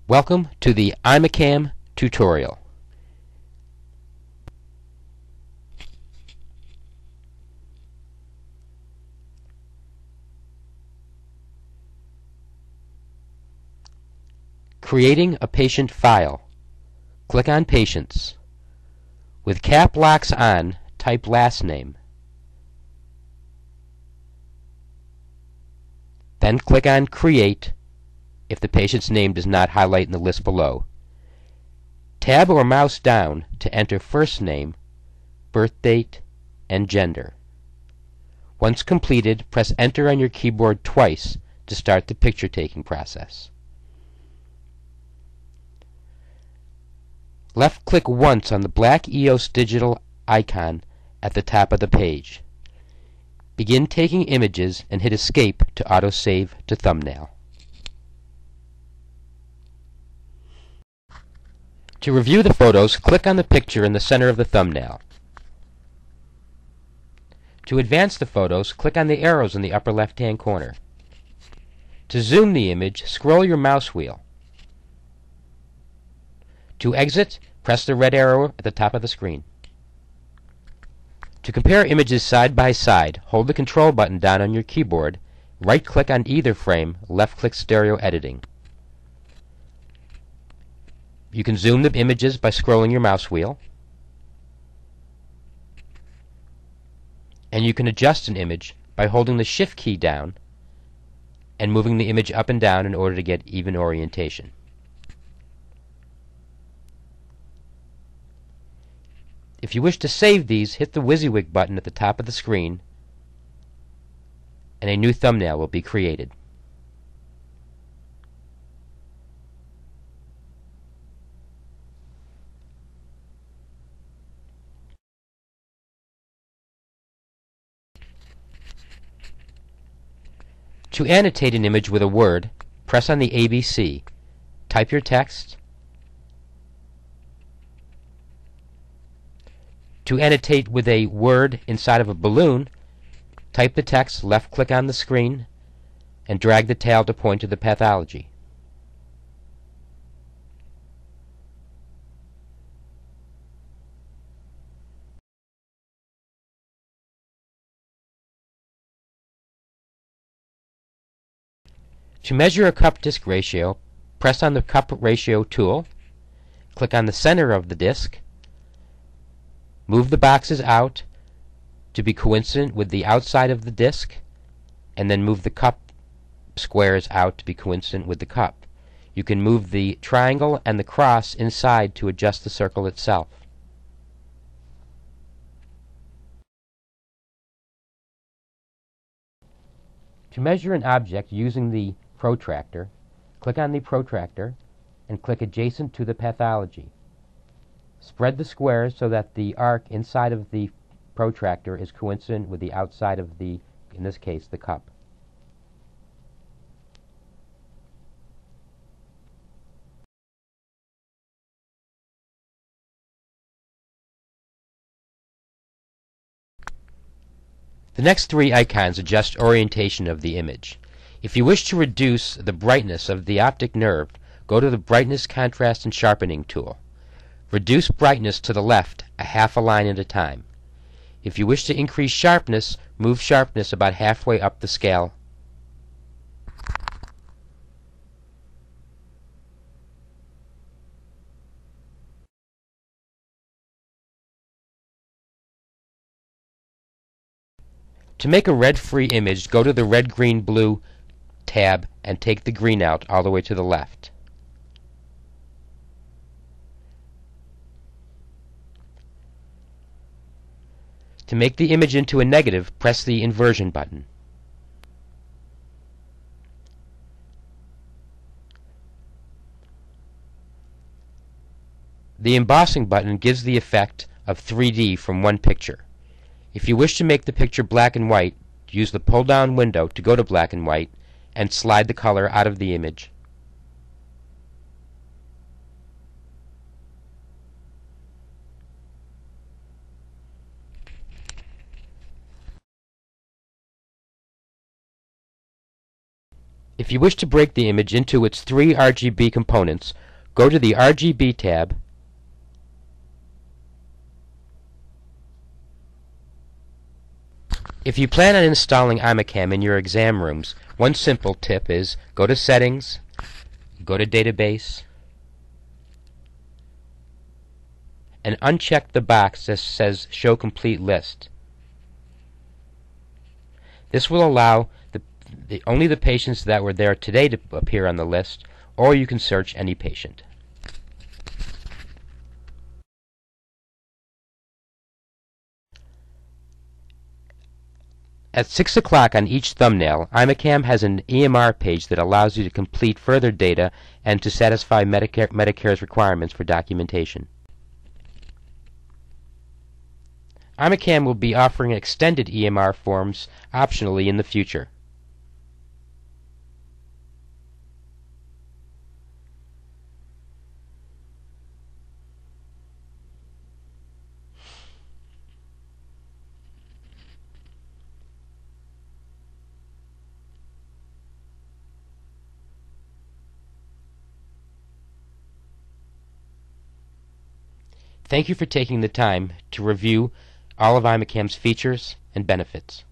Welcome to the Imacam tutorial. Creating a patient file. Click on Patients. With cap locks on, type last name. Then click on Create if the patient's name does not highlight in the list below. Tab or mouse down to enter first name, birth date, and gender. Once completed, press Enter on your keyboard twice to start the picture-taking process. Left-click once on the black EOS digital icon at the top of the page. Begin taking images and hit Escape to autosave to thumbnail. To review the photos, click on the picture in the center of the thumbnail. To advance the photos, click on the arrows in the upper left-hand corner. To zoom the image, scroll your mouse wheel. To exit, press the red arrow at the top of the screen. To compare images side by side, hold the Control button down on your keyboard, right-click on either frame, left-click Stereo Editing. You can zoom the images by scrolling your mouse wheel, and you can adjust an image by holding the Shift key down and moving the image up and down in order to get even orientation. If you wish to save these, hit the WYSIWYG button at the top of the screen and a new thumbnail will be created. To annotate an image with a word, press on the ABC. Type your text. To annotate with a word inside of a balloon, type the text, left-click on the screen, and drag the tail to point to the pathology. To measure a cup-disc ratio, press on the cup ratio tool, click on the center of the disc, move the boxes out to be coincident with the outside of the disc, and then move the cup squares out to be coincident with the cup. You can move the triangle and the cross inside to adjust the circle itself. To measure an object using the protractor, click on the protractor and click adjacent to the pathology. Spread the squares so that the arc inside of the protractor is coincident with the outside of the, in this case, the cup. The next three icons adjust orientation of the image. If you wish to reduce the brightness of the optic nerve, go to the Brightness, Contrast, and Sharpening tool. Reduce brightness to the left a half a line at a time. If you wish to increase sharpness, move sharpness about halfway up the scale. To make a red-free image, go to the Red, Green, Blue tab and take the green out all the way to the left. To make the image into a negative, press the inversion button. The embossing button gives the effect of 3D from one picture. If you wish to make the picture black and white, use the pull-down window to go to black and white and slide the color out of the image. If you wish to break the image into its 3 RGB components, go to the RGB tab, If you plan on installing Imacam in your exam rooms, one simple tip is go to Settings, go to Database, and uncheck the box that says Show Complete List. This will allow only the patients that were there today to appear on the list, or you can search any patient. At 6 o'clock on each thumbnail, Imacam has an EMR page that allows you to complete further data and to satisfy Medicare's requirements for documentation. Imacam will be offering extended EMR forms optionally in the future. Thank you for taking the time to review all of Imacam's features and benefits.